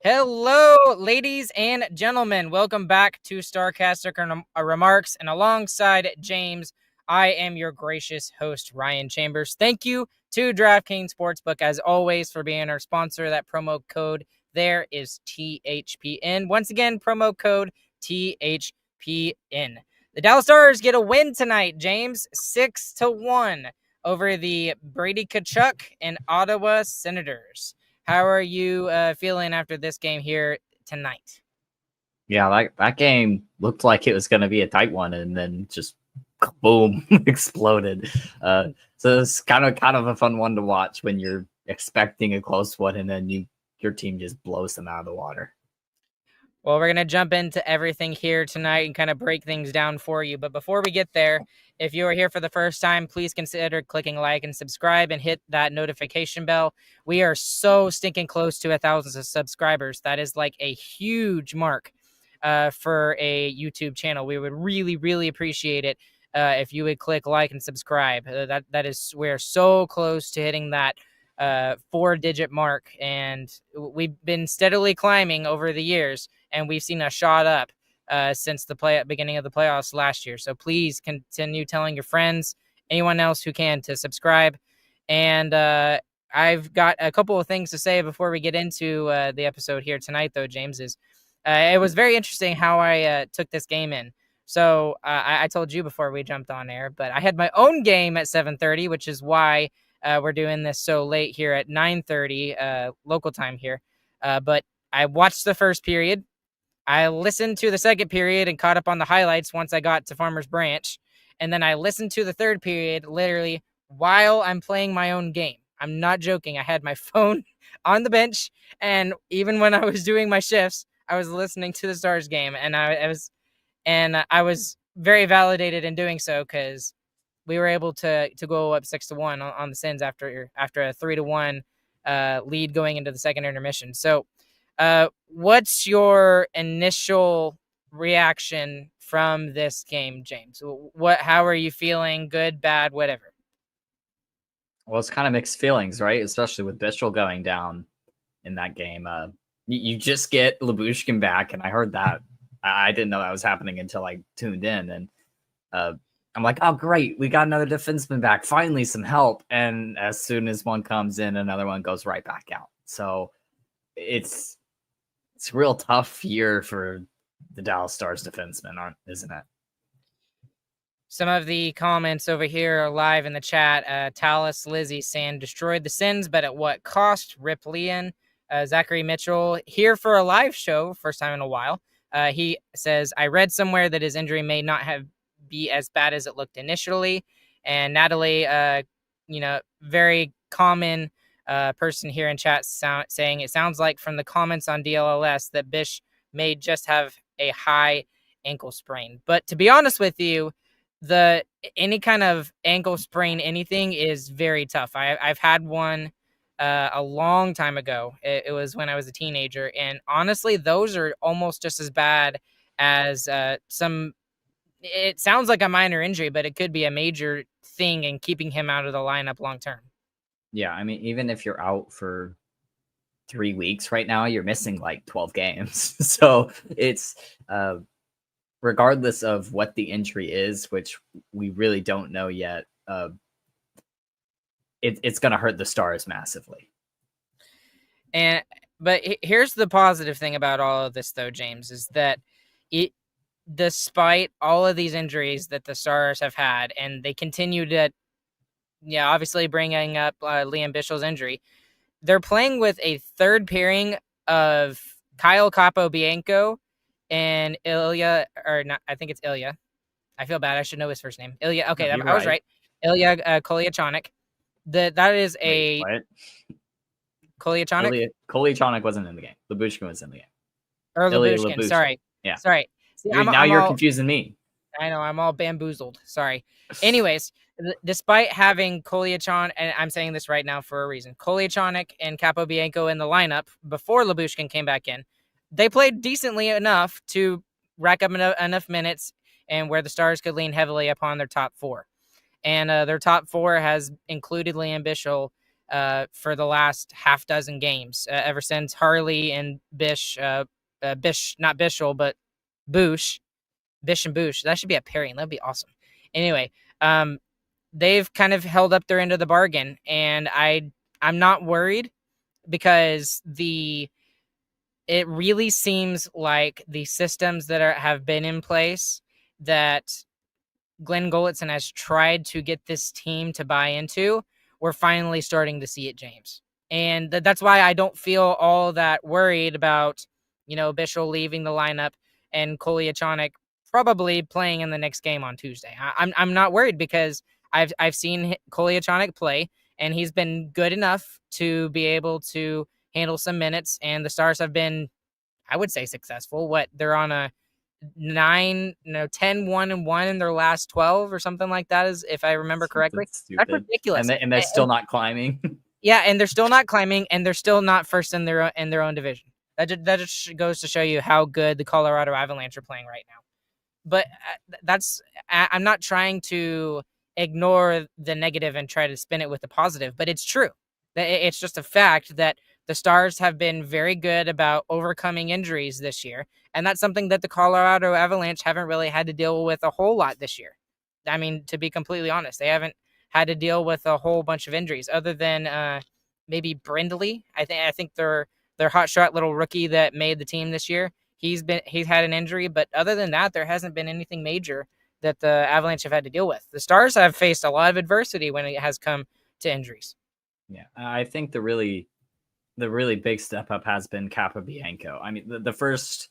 Hello, ladies and gentlemen. Welcome back to Starcastic Remarks. And alongside James, I am your gracious host, Ryan Chambers. Thank you to DraftKings Sportsbook, as always, for being our sponsor. That promo code there is THPN. Once again, promo code THPN. The Dallas Stars get a win tonight, James, 6-1 over the Brady Tkachuk and Ottawa Senators. How are you feeling after this game here tonight? Yeah, that game looked like it was going to be a tight one, and then just boom, exploded. So it's kind of a fun one to watch when you're expecting a close one, and then your team just blows them out of the water. Well, we're going to jump into everything here tonight and kind of break things down for you. But before we get there, if you are here for the first time, please consider clicking like and subscribe and hit that notification bell. We are so stinking close to 1,000 subscribers. That is like a huge mark for a YouTube channel. We would really, really appreciate it if you would click like and subscribe. We're so close to hitting that 4-digit mark, and we've been steadily climbing over the years, and we've seen a shot up since the beginning of the playoffs last year. So please continue telling your friends, anyone else who can, to subscribe. And I've got a couple of things to say before we get into the episode here tonight, though, James. It was very interesting how I took this game in. So I told you before we jumped on air, but I had my own game at 7:30, which is why we're doing this so late here at 9:30 local time here. But I watched the first period. I listened to the second period and caught up on the highlights once I got to Farmers Branch. And then I listened to the third period literally while I'm playing my own game. I'm not joking. I had my phone on the bench, and even when I was doing my shifts, I was listening to the Stars game, and I was very validated in doing so because we were able to go up 6-1 on the Sens after a 3-1 lead going into the second intermission. So, what's your initial reaction from this game, James? How are you feeling? Good, bad, whatever. Well, it's kind of mixed feelings, right? Especially with Bichsel going down in that game. You just get Lyubushkin back, and I heard that. I didn't know that was happening until I tuned in, and I'm like, oh, great. We got another defenseman back. Finally, some help. And as soon as one comes in, another one goes right back out. So it's a real tough year for the Dallas Stars defensemen, isn't it? Some of the comments over here are live in the chat. Talus Lizzie saying, destroyed the Sens, but at what cost? Rip Lian. Zachary Mitchell, here for a live show, first time in a while. He says, I read somewhere that his injury may not be as bad as it looked initially. And Natalie, very common person here in chat saying it sounds like from the comments on DLLS that Bish may just have a high ankle sprain. But to be honest with you, any kind of ankle sprain, anything is very tough. I've had one a long time ago. It was when I was a teenager, and honestly, those are almost just as bad as some. It sounds like a minor injury, but it could be a major thing in keeping him out of the lineup long term. Yeah, I mean, even if you're out for 3 weeks right now, you're missing like 12 games. So it's regardless of what the injury is, which we really don't know yet, it's going to hurt the Stars massively. But here's the positive thing about all of this, though, James, is that despite all of these injuries that the Stars have had, and they continue to, obviously bringing up Lian Bichsel's injury, they're playing with a third pairing of Kyle Capobianco and Ilya, or not, I think it's Ilya. I feel bad. I should know his first name. Ilya. Okay, I was right. Ilya Kolyachonok. That is a... Wait, Kolyachonok? Kolyachonok wasn't in the game. Lyubushkin was in the game. Or Lyubushkin, sorry. Yeah. Sorry. See, you're confusing me. I know, I'm all bamboozled. Sorry. Anyways, despite having Kolyachonok, and I'm saying this right now for a reason, Kolyachonok and Capobianco in the lineup before Lyubushkin came back in, they played decently enough to rack up enough minutes and where the Stars could lean heavily upon their top four. And their top four has included Lian Bichsel for the last half dozen games, ever since Harley and Bish, not Bichsel, but Boosh, Bish and Boosh. That should be a pairing. That'd be awesome. Anyway, they've kind of held up their end of the bargain, and I'm not worried because it really seems like the systems that have been in place that Glenn Gulutzen has tried to get this team to buy into, we're finally starting to see it, James. And that's why I don't feel all that worried about, Bichsel leaving the lineup and Kolyachonok probably playing in the next game on Tuesday. I'm not worried because I've seen Kolyachonok play, and he's been good enough to be able to handle some minutes, and the Stars have been, I would say, successful. They're on a 10-1-1 in their last 12 or something like that, is if I remember correctly. That's ridiculous. And they're still not climbing. Yeah, and they're still not climbing, and they're still not first in their own division. That just goes to show you how good the Colorado Avalanche are playing right now. But I'm not trying to ignore the negative and try to spin it with the positive, but it's true. It's just a fact that the Stars have been very good about overcoming injuries this year, and that's something that the Colorado Avalanche haven't really had to deal with a whole lot this year. I mean, to be completely honest, they haven't had to deal with a whole bunch of injuries other than maybe Brindley. I think their hotshot little rookie that made the team this year, he's had an injury, but other than that, there hasn't been anything major that the Avalanche have had to deal with. The Stars have faced a lot of adversity when it has come to injuries. Yeah, I think the really big step up has been Capobianco. I mean, the first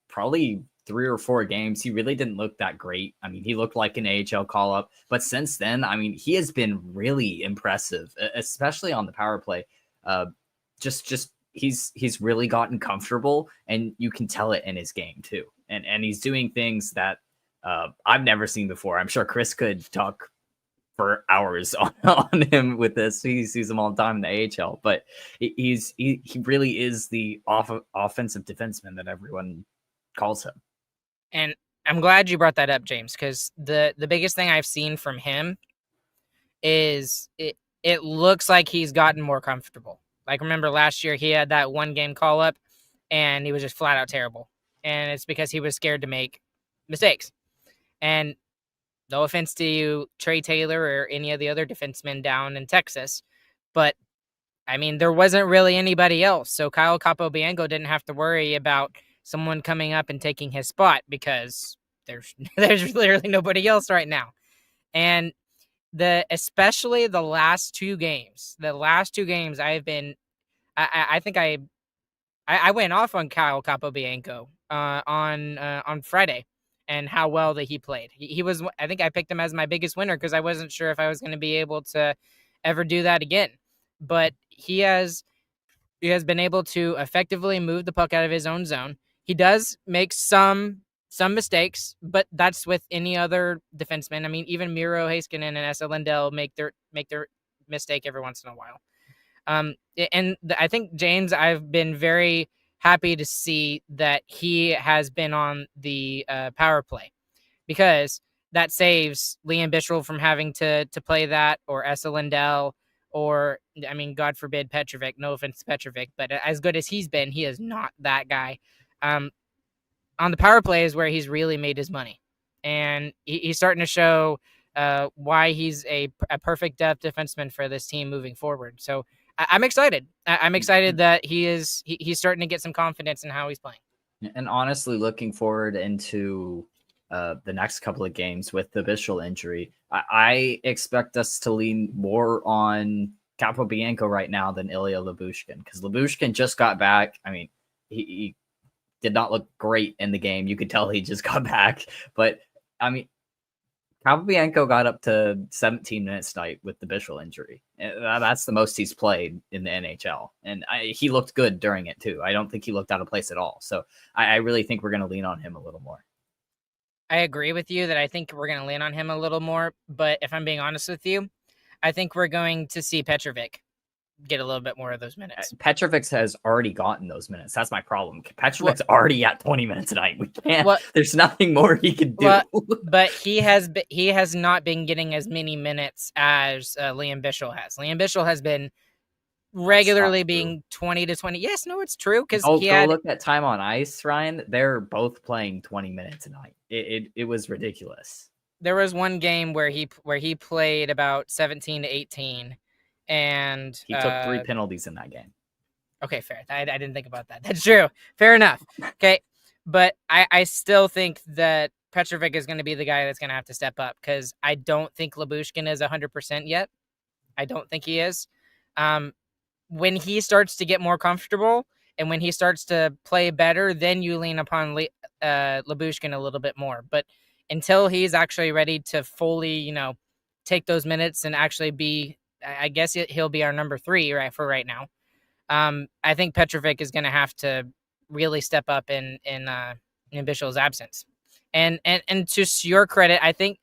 probably 3 or 4 games, he really didn't look that great. I mean, he looked like an AHL call up, but since then, I mean, he has been really impressive, especially on the power play. He's really gotten comfortable, and you can tell it in his game too. And he's doing things that I've never seen before. I'm sure Chris could talk for hours on him with this. He sees him all the time in the AHL, but he really is the offensive defenseman that everyone calls him. And I'm glad you brought that up, James, because the biggest thing I've seen from him is it looks like he's gotten more comfortable. Like, remember last year he had that 1 game call up and he was just flat out terrible. And it's because he was scared to make mistakes. And no offense to you, Trey Taylor, or any of the other defensemen down in Texas, but I mean, there wasn't really anybody else. So Kyle Capobianco didn't have to worry about someone coming up and taking his spot because there's literally nobody else right now. And especially the last two games, I think I went off on Kyle Capobianco on Friday and how well that he played. He was, I think I picked him as my biggest winner because I wasn't sure if I was going to be able to ever do that again. But he has been able to effectively move the puck out of his own zone. He does make some mistakes, but that's with any other defenseman. I mean, even Miro, Heiskanen, and Lindell make their mistake every once in a while. And I think, James, I've been very happy to see that he has been on the power play, because that saves Lian Bichsel from having to play that, or Lindell, or, I mean, God forbid, Petrovic. No offense to Petrovic, but as good as he's been, he is not that guy. On the power play is where he's really made his money, and he's starting to show why he's a perfect depth defenseman for this team moving forward. So I'm excited. I'm excited that he's starting to get some confidence in how he's playing. And honestly, looking forward into the next couple of games with the Bichsel injury, I expect us to lean more on Capobianco right now than Ilya Lyubushkin, because Lyubushkin just got back. I mean, he did not look great in the game. You could tell he just got back. But, I mean, Capobianco got up to 17 minutes tonight with the Bichsel injury. That's the most he's played in the NHL. And he looked good during it, too. I don't think he looked out of place at all. So I really think we're going to lean on him a little more. I agree with you that I think we're going to lean on him a little more. But if I'm being honest with you, I think we're going to see Petrovic get a little bit more of those minutes. Petrovic has already gotten those minutes. That's my problem. Petrovic's already at 20 minutes a night. We can't. There's nothing more he can do. But he has not been getting as many minutes as Lian Bichsel has. Lian Bichsel has been regularly being 20 to 20. Yes, no, it's true because go look at time on ice, Ryan. They're both playing 20 minutes a night. It was ridiculous. There was one game where he played about 17 to 18. And he took 3 penalties in that game. Okay, fair. I didn't think about that. That's true. Fair enough. Okay, but I still think that Petrovic is going to be the guy that's going to have to step up because I don't think Lyubushkin is 100% yet. I don't think he is. When he starts to get more comfortable and when he starts to play better, then you lean upon Lyubushkin a little bit more. But until he's actually ready to fully, take those minutes and actually be, I guess he'll be our number 3 for right now. I think Petrovic is going to have to really step up in Bichsel's absence. And to your credit, I think,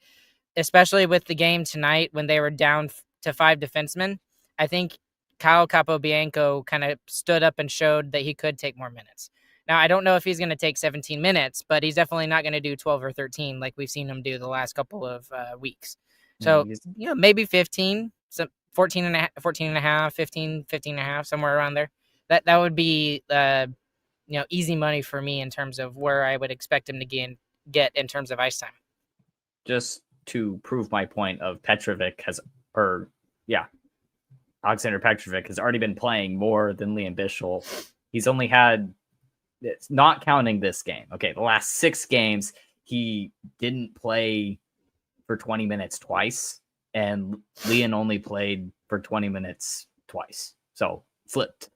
especially with the game tonight when they were down to 5 defensemen, I think Kyle Capobianco kind of stood up and showed that he could take more minutes. Now, I don't know if he's going to take 17 minutes, but he's definitely not going to do 12 or 13 like we've seen him do the last couple of weeks. So, maybe 15, 14 and a half, 15 and a half, somewhere around there. That would be, easy money for me in terms of where I would expect him to get in terms of ice time. Just to prove my point of Alexander Petrovic has already been playing more than Lian Bichsel. He's only had, it's not counting this game. Okay, the last 6 games, he didn't play for 20 minutes twice, and Lian only played for 20 minutes twice. So flipped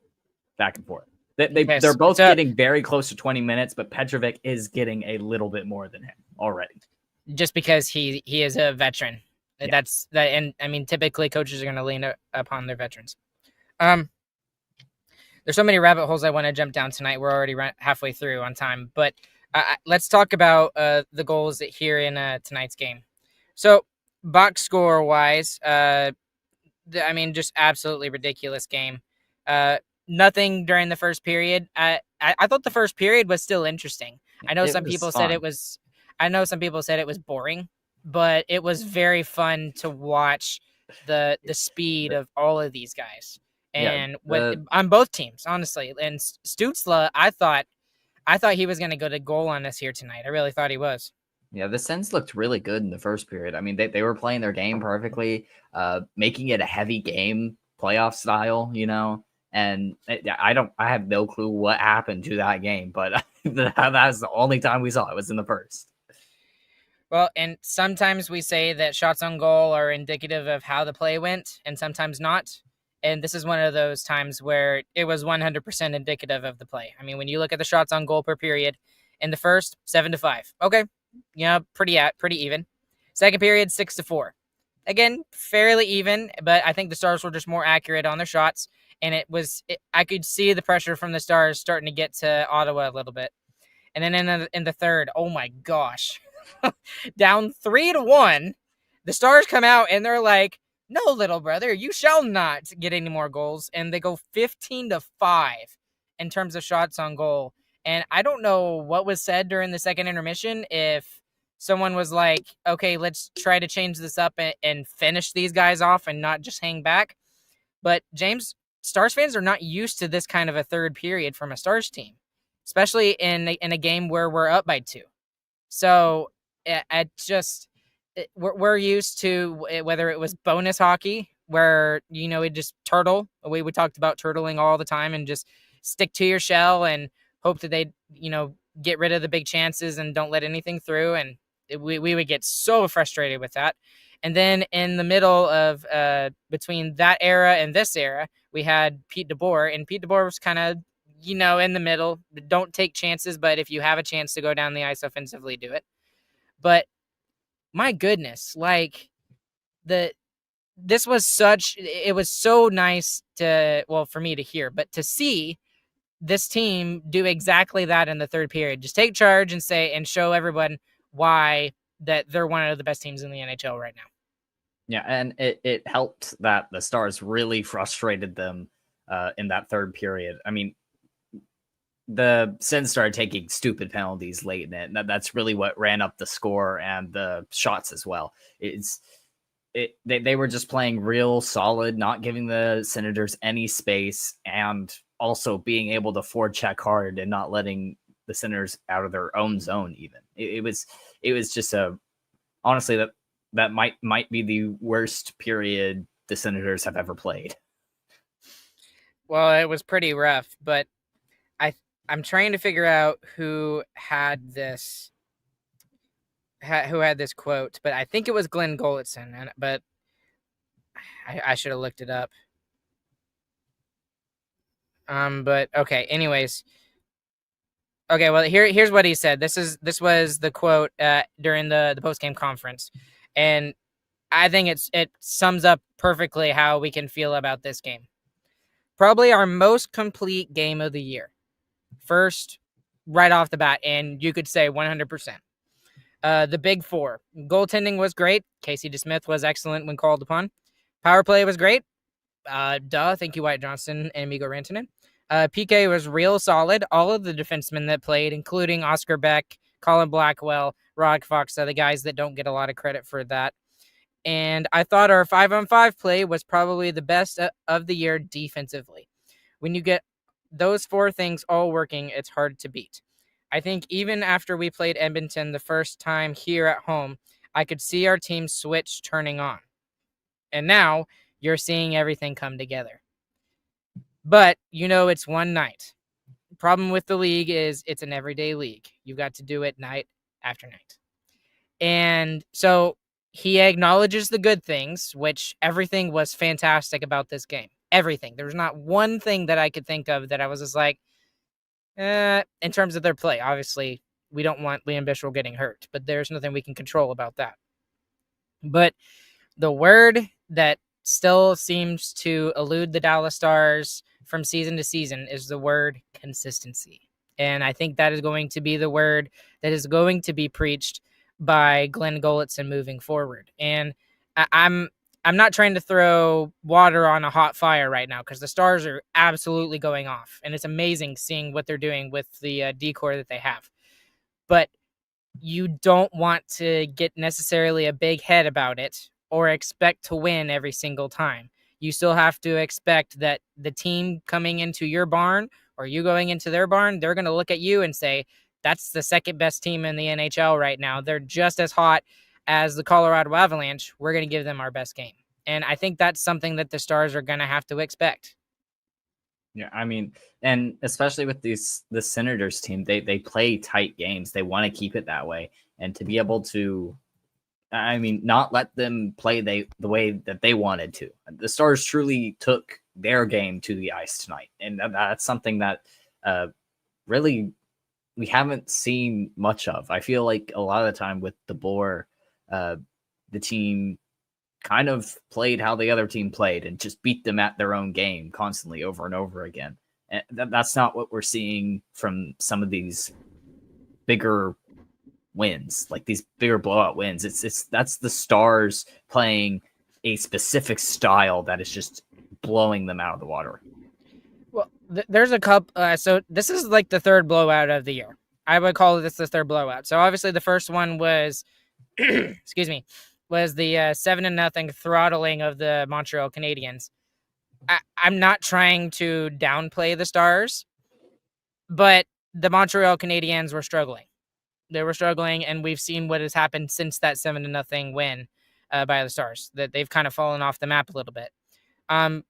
back and forth. They're both getting very close to 20 minutes, but Petrovic is getting a little bit more than him already. Just because he is a veteran. Yeah. That's that, and I mean, typically coaches are going to lean upon their veterans. There's so many rabbit holes I want to jump down tonight. We're already halfway through on time, but let's talk about the goals here in tonight's game. So box score wise, just absolutely ridiculous game. Nothing during the first period. I thought the first period was still interesting. I know some people said it was boring, but it was very fun to watch the speed of all of these guys and on both teams, honestly. And Stützle, I thought he was going to go to goal on us here tonight. I really thought he was. Yeah, the Sens looked really good in the first period. I mean, they were playing their game perfectly, making it a heavy game, playoff style, And I have no clue what happened to that game, but that's the only time we saw it was in the first. Well, and sometimes we say that shots on goal are indicative of how the play went, and sometimes not. And this is one of those times where it was 100% indicative of the play. I mean, when you look at the shots on goal per period, in the first, 7-5. Okay, pretty even. Second period, 6-4. Again, fairly even, but I think the Stars were just more accurate on their shots. And I could see the pressure from the Stars starting to get to Ottawa a little bit. And then in the third, oh my gosh, down 3-1, the Stars come out and they're like, "No, little brother, you shall not get any more goals." And they go 15-5 in terms of shots on goal. And I don't know what was said during the second intermission. If someone was like, "Okay, let's try to change this up and finish these guys off and not just hang back." But James, Stars fans are not used to this kind of a third period from a Stars team, especially in a game where we're up by 2. So we're used to whether it was bonus hockey where, we just turtle. We talked about turtling all the time and just stick to your shell and hope that they, get rid of the big chances and don't let anything through. And we would get so frustrated with that. And then in the middle of between that era and this era, we had Pete DeBoer, and Pete DeBoer was kind of, in the middle. Don't take chances, but if you have a chance to go down the ice offensively, do it. But my goodness, this was it was so nice for me to hear, but to see this team do exactly that in the third period. Just take charge and show everyone why that they're one of the best teams in the NHL right now. Yeah, and it helped that the Stars really frustrated them in that third period. I mean, the Sens started taking stupid penalties late in it, and that's really what ran up the score and the shots as well. They were just playing real solid, not giving the Senators any space, and also being able to forecheck hard and not letting the Senators out of their own zone. Even it was just honestly that might be the worst period the Senators have ever played. Well, it was pretty rough, but I'm trying to figure out who had this quote, but I think it was Glenn Gulutzen, but I should have looked it up. But okay. Anyways, okay. Well, here's what he said. This was the quote during the post game conference, and I think it sums up perfectly how we can feel about this game. Probably our most complete game of the year. First, right off the bat, and you could say 100%. The big four. Goaltending was great. Casey DeSmith was excellent when called upon. Power play was great. Thank you, Wyatt Johnston and Mikko Rantanen. PK was real solid. All of the defensemen that played, including Oscar Beck, Colin Blackwell, Rod Fox, the guys that don't get a lot of credit for that. And I thought our 5-on-5 play was probably the best of the year defensively. When you get those four things all working, it's hard to beat. I think even after we played Edmonton the first time here at home, I could see our team switch turning on. And now you're seeing everything come together. But, it's one night. The problem with the league is it's an everyday league. You've got to do it night after night. And so he acknowledges the good things, which everything was fantastic about this game. Everything. There was not one thing that I could think of that I was just like, in terms of their play. Obviously, we don't want Lian Bichsel getting hurt, but there's nothing we can control about that. But the word that still seems to elude the Dallas Stars from season to season is the word consistency. And I think that is going to be the word that is going to be preached by Glenn Gulutzen moving forward. And I'm not trying to throw water on a hot fire right now because the Stars are absolutely going off. And it's amazing seeing what they're doing with the decor that they have. But you don't want to get necessarily a big head about it or expect to win every single time. You still have to expect that the team coming into your barn or you going into their barn, they're going to look at you and say, that's the second best team in the NHL right now. They're just as hot as the Colorado Avalanche. We're going to give them our best game. And I think that's something that the Stars are going to have to expect. Yeah, I mean, and especially with the Senators team, they play tight games. They want to keep it that way. And to be able to, I mean, not let them play the way that they wanted to. The Stars truly took their game to the ice tonight. And that's something that really we haven't seen much of. I feel like a lot of the time with DeBoer, the team kind of played how the other team played and just beat them at their own game constantly over and over again. And that's not what we're seeing from some of these bigger wins, like these bigger blowout wins. That's the Stars playing a specific style that is just blowing them out of the water. Well, there's a couple. So this is like the third blowout of the year. I would call this the third blowout. So obviously the first one was, excuse me, was the 7-0 throttling of the Montreal Canadiens. I'm not trying to downplay the Stars, but the Montreal Canadiens were struggling. They were struggling, and we've seen what has happened since that 7-0 win by the Stars. That they've kind of fallen off the map a little bit.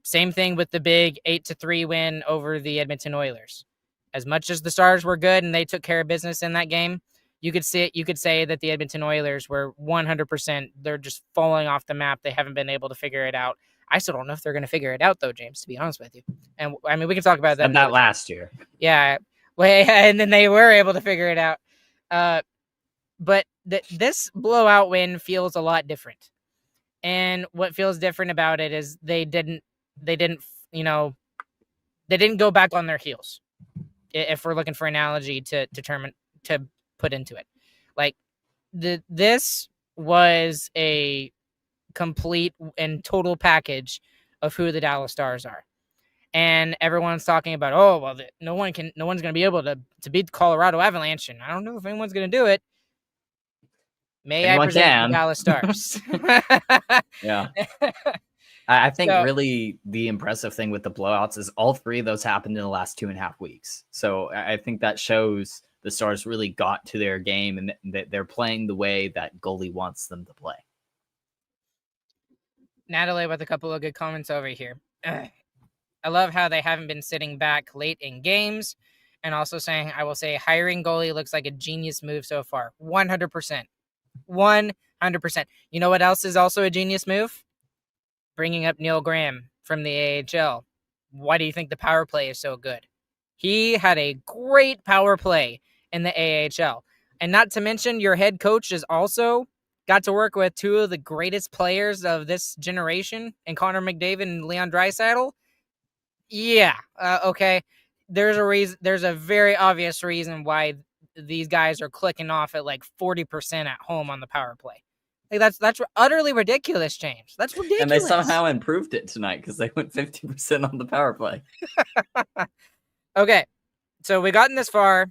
Same thing with the big 8-3 win over the Edmonton Oilers. As much as the Stars were good and they took care of business in that game, you could say that the Edmonton Oilers were 100%. They're just falling off the map. They haven't been able to figure it out. I still don't know if they're going to figure it out, though, James, to be honest with you. And I mean, we can talk about that. And that last year. Yeah. Well, and then they were able to figure it out. But this blowout win feels a lot different. And what feels different about it is they didn't go back on their heels. If we're looking for an analogy to put into it, like this was a complete and total package of who the Dallas Stars are. And everyone's talking about, oh, well, no one's going to be able to beat the Colorado Avalanche. And I don't know if anyone's going to do it. May I present the Dallas Stars? Yeah. I think really the impressive thing with the blowouts is all three of those happened in the last 2.5 weeks. So I think that shows the Stars really got to their game and that they're playing the way that goalie wants them to play. Natalie with a couple of good comments over here. I love how they haven't been sitting back late in games, and also saying, I will say hiring goalie looks like a genius move so far. 100%. 100%. You know what else is also a genius move? Bringing up Neil Graham from the AHL. Why do you think the power play is so good? He had a great power play in the AHL. And not to mention, your head coach has also got to work with two of the greatest players of this generation, and Connor McDavid and Leon Draisaitl. Yeah, okay. There's a reason. There's a very obvious reason why these guys are clicking off at like 40% at home on the power play. Like that's utterly ridiculous, James. That's ridiculous. And they somehow improved it tonight because they went 50% on the power play. Okay, so we've gotten this far,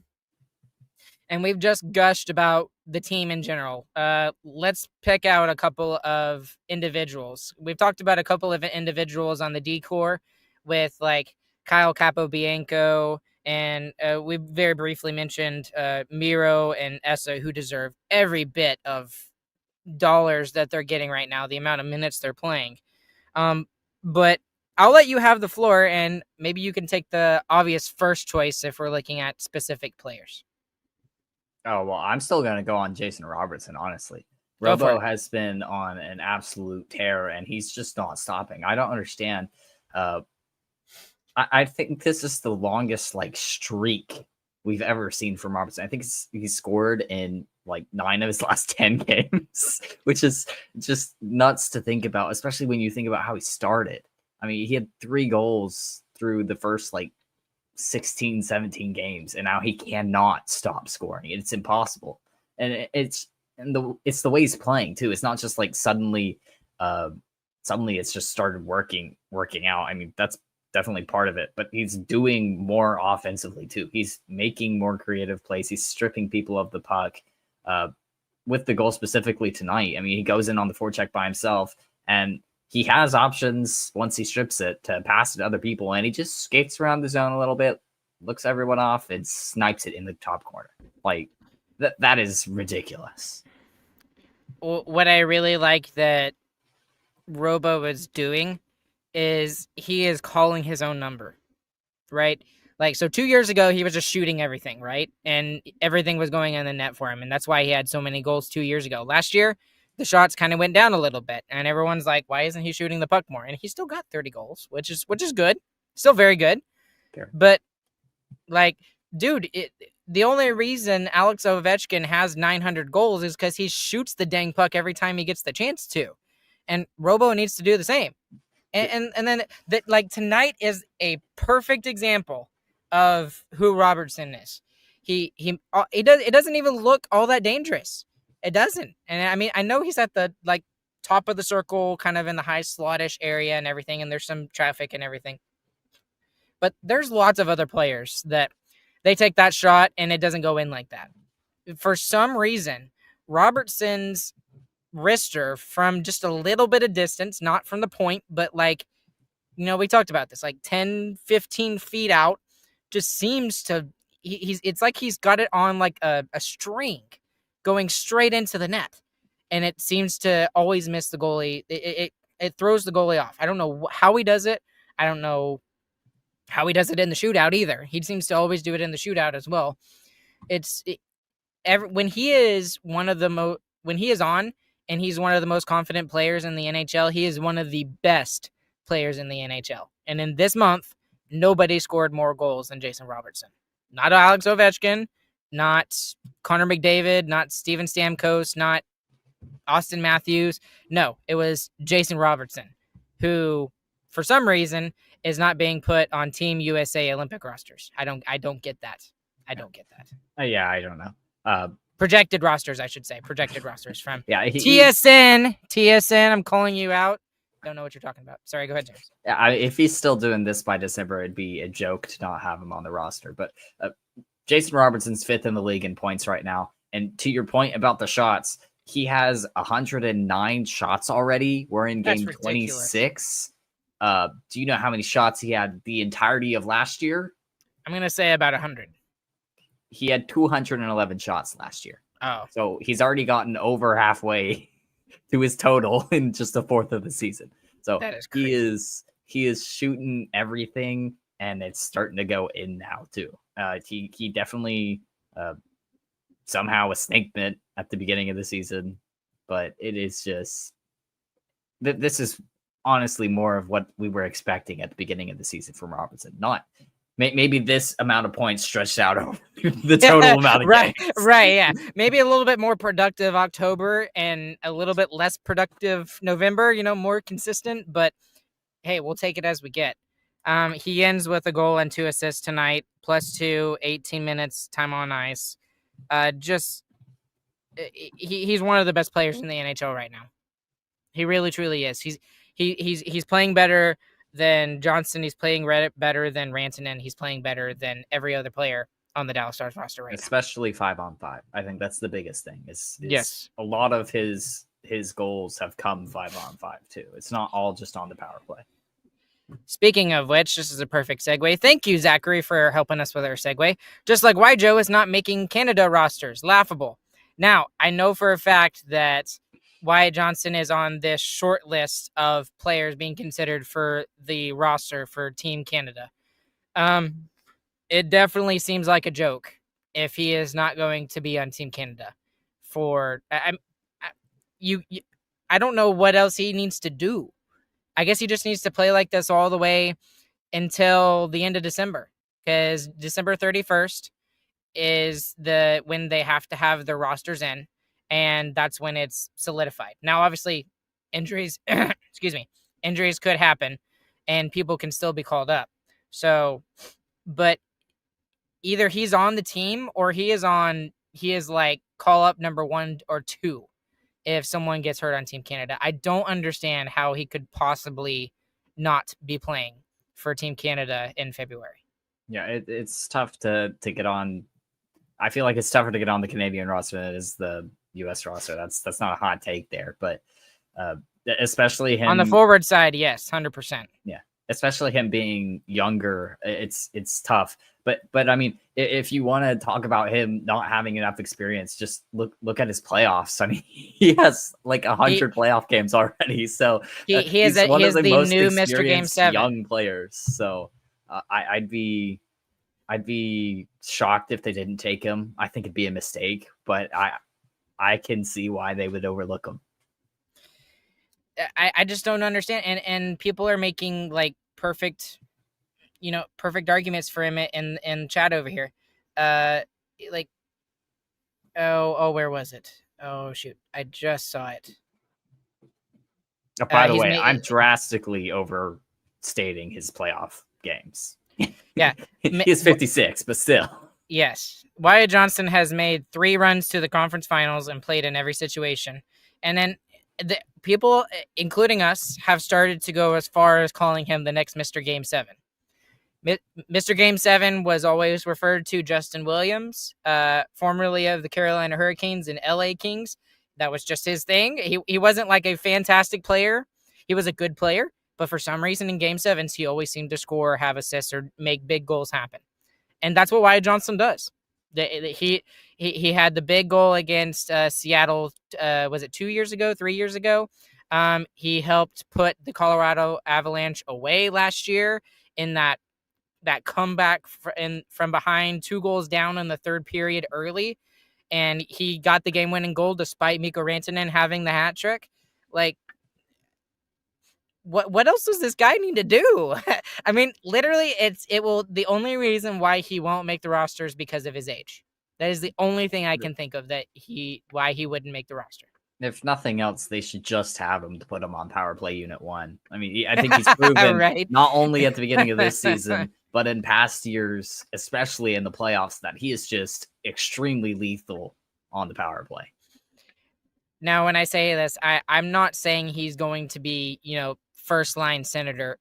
and we've just gushed about the team in general. Let's pick out a couple of individuals. We've talked about a couple of individuals on the D-core with like Kyle Capobianco, and we very briefly mentioned Miro and Essa, who deserve every bit of dollars that they're getting right now, the amount of minutes they're playing. But I'll let you have the floor, and maybe you can take the obvious first choice if we're looking at specific players. Oh, well, I'm still going to go on Jason Robertson, honestly. Robo has been on an absolute tear, and he's just not stopping. I don't understand. I think this is the longest like streak we've ever seen from Robertson. I think he scored in like 9 of his last 10 games, which is just nuts to think about, especially when you think about how he started. I mean, he had 3 goals through the first like 16, 17 games, and now he cannot stop scoring. It's impossible. And it's the way he's playing too. It's not just like suddenly it's just started working out. I mean, that's definitely part of it, but he's doing more offensively too. He's making more creative plays. He's stripping people of the puck. With the goal specifically tonight, I mean, he goes in on the forecheck by himself, and he has options once he strips it to pass it to other people, and he just skates around the zone a little bit, looks everyone off, and snipes it in the top corner. Like, that is ridiculous. What I really like that Robo is doing is he is calling his own number, right? Like, so 2 years ago, he was just shooting everything, right? And everything was going in the net for him, and that's why he had so many goals 2 years ago. Last year, the shots kind of went down a little bit, and everyone's like, why isn't he shooting the puck more? And he still got 30 goals, which is good. Still very good. Fair. But, like, dude, the only reason Alex Ovechkin has 900 goals is because he shoots the dang puck every time he gets the chance to. And Robo needs to do the same. And then, like, tonight is a perfect example of who Robertson is. It doesn't even look all that dangerous. It doesn't. And I mean, I know he's at the like top of the circle, kind of in the high slot-ish area and everything, and there's some traffic and everything. But there's lots of other players that they take that shot and it doesn't go in like that. For some reason, Robertson's wrister from just a little bit of distance, not from the point, but like, you know, we talked about this, like 10, 15 feet out, just seems to, it's like he's got it on like a string going straight into the net. And it seems to always miss the goalie. It throws the goalie off. I don't know how he does it. I don't know how he does it in the shootout either. He seems to always do it in the shootout as well. When he is when he is on and he's one of the most confident players in the NHL, he is one of the best players in the NHL. And in this month, nobody scored more goals than Jason Robertson. Not Alex Ovechkin, not Connor McDavid, not Steven Stamkos, not Austin Matthews. No, it was Jason Robertson, who, for some reason, is not being put on Team USA Olympic rosters. I don't get that. I don't get that. Yeah, I don't know. Projected rosters, I should say. Projected rosters from TSN. TSN, I'm calling you out. Don't know what you're talking about. Sorry, go ahead, James. If he's still doing this by December, it'd be a joke to not have him on the roster. But Jason Robertson's 5th in the league in points right now. And to your point about the shots, he has 109 shots already. We're in game 26. Do you know how many shots he had the entirety of last year? I'm going to say about 100. He had 211 shots last year. Oh. So he's already gotten over halfway to his total in just a fourth of the season. So that is crazy. he is shooting everything, and it's starting to go in now too. He definitely somehow a snake bit at the beginning of the season, but it is just this is honestly more of what we were expecting at the beginning of the season from Robertson. Not maybe this amount of points stretched out over the total amount of games. Right, yeah. Maybe a little bit more productive October and a little bit less productive November, more consistent, but hey, we'll take it as we get. He ends with a goal and 2 assists tonight, +2, 18 minutes time on ice. He's one of the best players in the NHL right now. He really, truly is. He's playing better than Johnston. He's playing better than Rantanen. He's playing better than every other player on the Dallas Stars roster right now. Especially 5-on-5. I think that's the biggest thing. Yes. A lot of his goals have come 5-on-5 too. It's not all just on the power play. Speaking of which, this is a perfect segue. Thank you, Zachary, for helping us with our segue. Just like why Joe is not making Canada rosters. Laughable. Now, I know for a fact that Wyatt Johnston is on this short list of players being considered for the roster for Team Canada. It definitely seems like a joke if he is not going to be on Team Canada. I don't know what else he needs to do. I guess he just needs to play like this all the way until the end of December, because December 31st is when they have to have their rosters in, and that's when it's solidified. Now, obviously, injuries could happen, and people can still be called up. So, but either he's on the team or he is like call up number 1 or 2 if someone gets hurt on Team Canada. I don't understand how he could possibly not be playing for Team Canada in February. Yeah, it's tough to get on. I feel like it's tougher to get on the Canadian roster than it is the U.S. roster. That's not a hot take there, but especially him on the forward side, yes, 100%. Yeah, especially him being younger, it's tough. But I mean, if you want to talk about him not having enough experience, just look at his playoffs. I mean, he has like 100 playoff games already. So he is the new Mr. Game 7 young players. So I'd be shocked if they didn't take him. I think it'd be a mistake, but I can see why they would overlook him. I just don't understand, and people are making like perfect arguments for him in chat over here. Where was it? Oh shoot, I just saw it. By the way, I'm drastically overstating his playoff games. Yeah, he's 56, but still. Yes, Wyatt Johnston has made 3 runs to the conference finals and played in every situation, and then the people, including us, have started to go as far as calling him the next Mr. Game 7. Mr. Game 7 was always referred to Justin Williams, formerly of the Carolina Hurricanes and LA Kings. That was just his thing. He wasn't like a fantastic player. He was a good player, but for some reason in Game 7s, he always seemed to score, have assists, or make big goals happen. And that's what Wyatt Johnston does. He had the big goal against Seattle, was it 2 years ago, 3 years ago? He helped put the Colorado Avalanche away last year in that comeback from behind, 2 goals down in the third period early, and he got the game-winning goal despite Mikko Rantanen having the hat trick. Like, what else does this guy need to do? I mean, literally, the only reason why he won't make the roster is because of his age. That is the only thing I can think of why he wouldn't make the roster. If nothing else, they should just have him to put him on power play unit 1. I mean, I think he's proven right? Not only at the beginning of this season, but in past years, especially in the playoffs, that he is just extremely lethal on the power play. Now, when I say this, I'm not saying he's going to be, first line center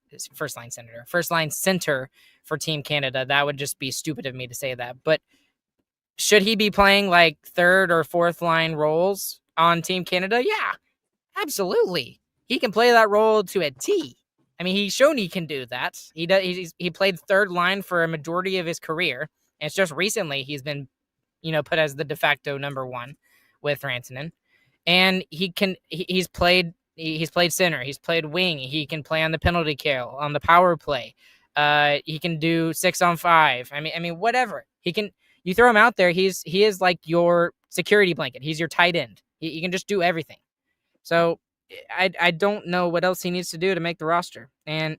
for Team Canada. That would just be stupid of me to say that. But should he be playing like third or fourth line roles on Team Canada? Yeah, absolutely. He can play that role to a T. I mean, he's shown he can do that. He played third line for a majority of his career. And it's just recently he's been, put as the de facto number one with Rantanen. And he's played center, he's played wing, he can play on the penalty kill, on the power play. He can do 6-on-5. I mean, whatever. You throw him out there, he is like your security blanket. He's your tight end. He can just do everything. So I don't know what else he needs to do to make the roster. And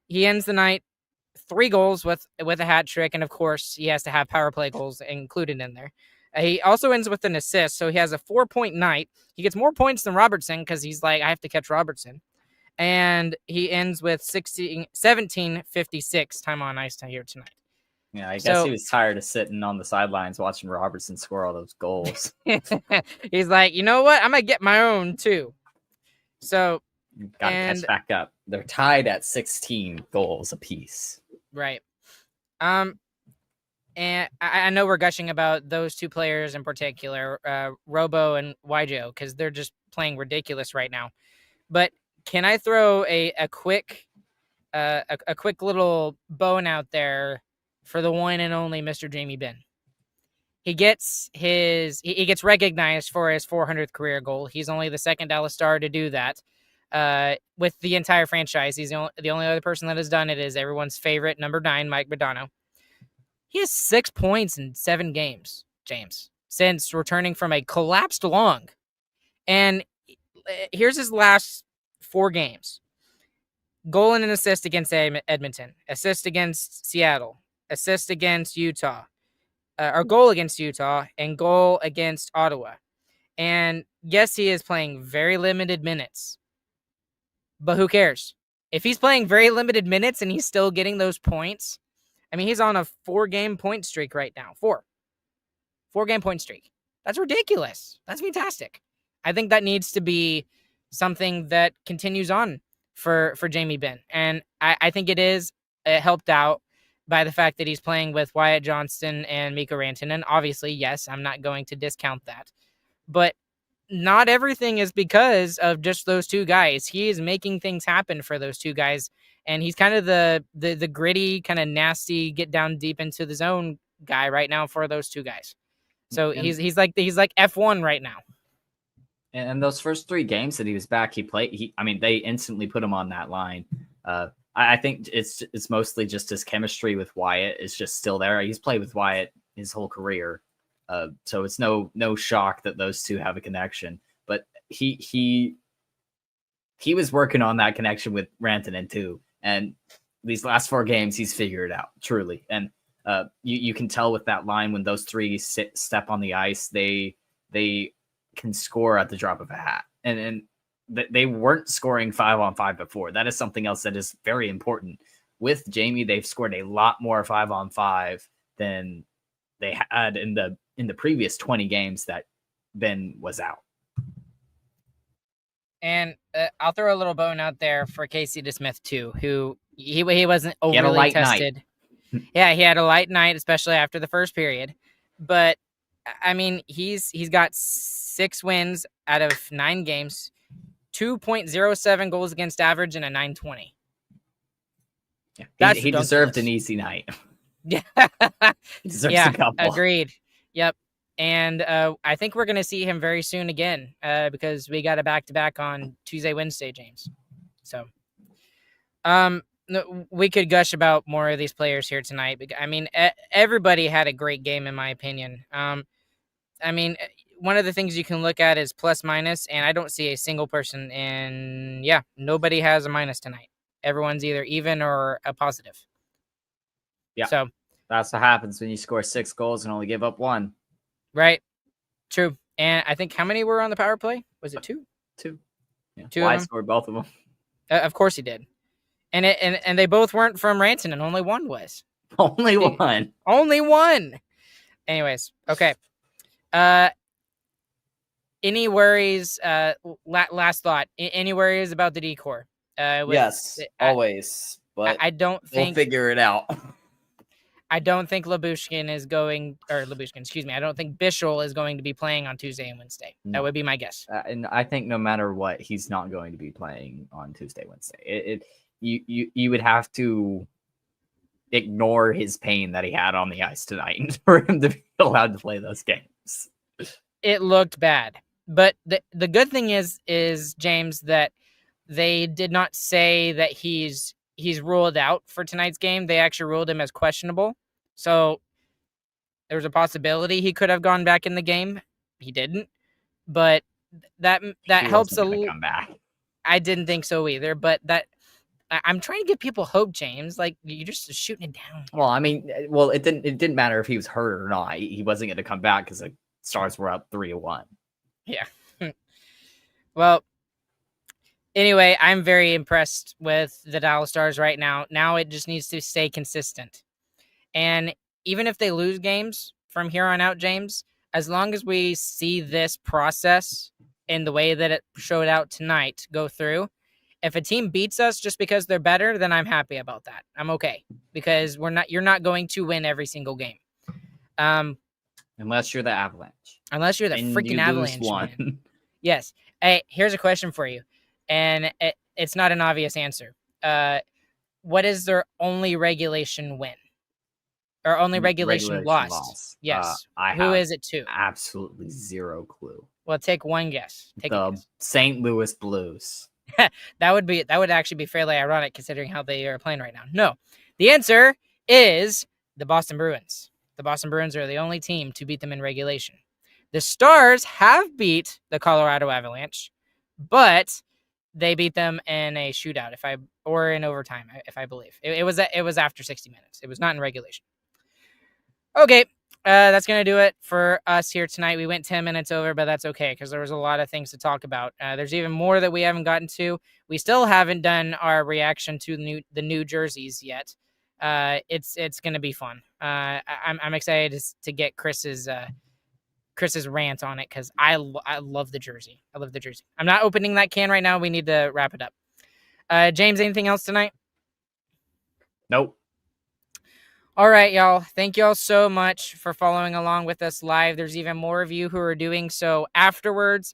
he ends the night 3 goals with a hat trick, and of course he has to have power play goals included in there. He also ends with an assist, so he has a 4-point night. He gets more points than Robertson because he's like, I have to catch Robertson. And he ends with 17:56 time on ice here tonight. Yeah, I guess he was tired of sitting on the sidelines watching Robertson score all those goals. He's like, you know what? I'm going to get my own too. So, got to catch back up. They're tied at 16 goals apiece. Right. And I know we're gushing about those 2 players in particular, Robo and Wyjo, because they're just playing ridiculous right now. But can I throw a quick little bone out there for the one and only Mr. Jamie Benn? He gets recognized for his 400th career goal. He's only the second Dallas Star to do that. With the entire franchise, he's the only other person that has done it is everyone's favorite number 9, Mike Modano. He has 6 points in 7 games, James, since returning from a collapsed lung. And here's his last 4 games. Goal and an assist against Edmonton. Assist against Seattle. Assist against Utah. Or goal against Utah. And goal against Ottawa. And yes, he is playing very limited minutes. But who cares? If he's playing very limited minutes and he's still getting those points... I mean, he's on a 4-game point streak right now. 4-game point streak. That's ridiculous. That's fantastic. I think that needs to be something that continues on for Jamie Benn. And I think it is helped out by the fact that he's playing with Wyatt Johnston and Mikko Rantanen. Obviously, yes, I'm not going to discount that. But not everything is because of just those 2 guys. He is making things happen for those 2 guys. And he's kind of the gritty, kind of nasty, get down deep into the zone guy right now for those 2 guys. So he's like F1 right now. And those first 3 games that he was back, they instantly put him on that line. I think it's mostly just his chemistry with Wyatt is just still there. He's played with Wyatt his whole career, so it's no shock that those 2 have a connection. But he was working on that connection with Rantanen too. And these last 4 games, he's figured it out, truly. And you can tell with that line when those 3 step on the ice, they can score at the drop of a hat. And they weren't scoring 5-on-5 before. That is something else that is very important. With Jamie, they've scored a lot more 5-on-5 than they had in the previous 20 games that Ben was out. And I'll throw a little bone out there for Casey DeSmith too, who he wasn't overly tested. Yeah, he had a light night, especially after the first period. But I mean, he's got 6 wins out of 9 games, 2.07 goals against average, and a .920. Yeah, he deserved an easy night. Yeah, he deserves a couple. Agreed. Yep. And I think we're going to see him very soon again because we got a back-to-back on Tuesday, Wednesday, James. So we could gush about more of these players here tonight. I mean, everybody had a great game, in my opinion. I mean, one of the things you can look at is plus minus, and I don't see a single person in, nobody has a minus tonight. Everyone's either even or a positive. Yeah. So that's what happens when you score 6 goals and only give up 1. Right. True. And I think how many were on the power play? Was it 2? 2. Yeah. 2 Wyatt scored both of them. Of course he did. And they both weren't from Rantanen, and only one was. Only one. Only one. Anyways, okay. Any worries? Last thought. Any worries about the decor? Yes, always. But I don't we'll think figure it out. I don't think Lyubushkin is going, or Lyubushkin, excuse me. I don't think Bichsel is going to be playing on Tuesday and Wednesday. No. That would be my guess. And I think no matter what, he's not going to be playing on Tuesday, Wednesday. You would have to ignore his pain that he had on the ice tonight for him to be allowed to play those games. It looked bad, but the good thing is James, that they did not say that he's ruled out for tonight's game. They actually ruled him as questionable. So there was a possibility he could have gone back in the game. He didn't, but that helps a little. Come back. I didn't think so either, but I'm trying to give people hope, James. Like, you're just shooting it down. Well, I mean, it didn't matter if he was hurt or not. He wasn't going to come back because the Stars were up 3-1. Yeah. Well, anyway, I'm very impressed with the Dallas Stars right now. Now it just needs to stay consistent. And even if they lose games from here on out, James, as long as we see this process in the way that it showed out tonight go through, if a team beats us just because they're better, then I'm happy about that. I'm okay, because you're not going to win every single game. Unless you're the Avalanche. Unless you're the freaking Avalanche, man. Yes. Hey, here's a question for you, and it's not an obvious answer. What is their only regulation win? Or only regulation lost? Yes. Who is it to? Absolutely zero clue. Well, take one guess. The St. Louis Blues. That would actually be fairly ironic considering how they are playing right now. No. The answer is the Boston Bruins. The Boston Bruins are the only team to beat them in regulation. The Stars have beat the Colorado Avalanche, but they beat them in a shootout, or in overtime, if I believe. It was after 60 minutes. It was not in regulation. Okay, that's going to do it for us here tonight. We went 10 minutes over, but that's okay because there was a lot of things to talk about. There's even more that we haven't gotten to. We still haven't done our reaction to the new jerseys yet. It's going to be fun. I'm excited to get Chris's rant on it because I love the jersey. I love the jersey. I'm not opening that can right now. We need to wrap it up. James, anything else tonight? Nope. All right, y'all. Thank y'all so much for following along with us live. There's even more of you who are doing so afterwards.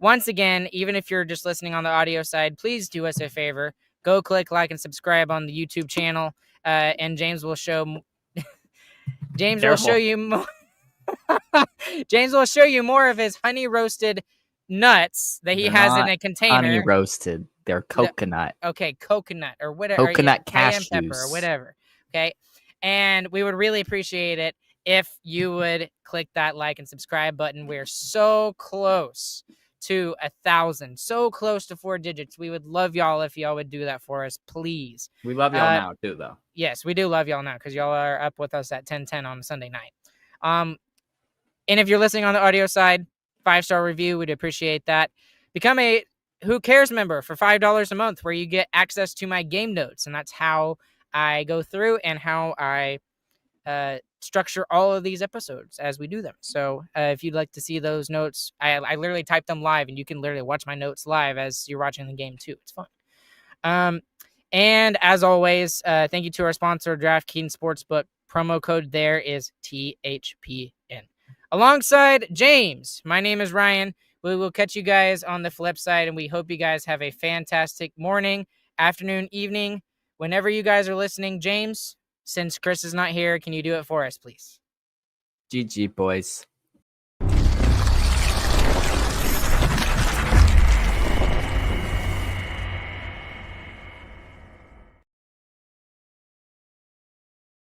Once again, even if you're just listening on the audio side, please do us a favor. Go click like and subscribe on the YouTube channel. And James will show James will show you more. James will show you more of his honey roasted nuts that he has in a container. Honey roasted. They're coconut. Okay, coconut or whatever. Coconut cashews. Cayenne Pepper or whatever. Okay. And we would really appreciate it if you would click that like and subscribe button. We're so close to 1,000, so close to 4 digits. We would love y'all if y'all would do that for us, please. We love y'all now too, though. Yes, we do love y'all now because y'all are up with us at 10:10 on Sunday night. And if you're listening on the audio side, 5-star review, we'd appreciate that. Become a Who Cares member for $5 a month, where you get access to my game notes, and that's how I go through and how I structure all of these episodes as we do them. So if you'd like to see those notes, I literally type them live, and you can literally watch my notes live as you're watching the game too. It's fun. And as always, thank you to our sponsor, DraftKings Sportsbook. Promo code there is THPN. Alongside James, my name is Ryan. We will catch you guys on the flip side, and we hope you guys have a fantastic morning, afternoon, evening, whenever you guys are listening. James, since Chris is not here, can you do it for us, please? GG, boys.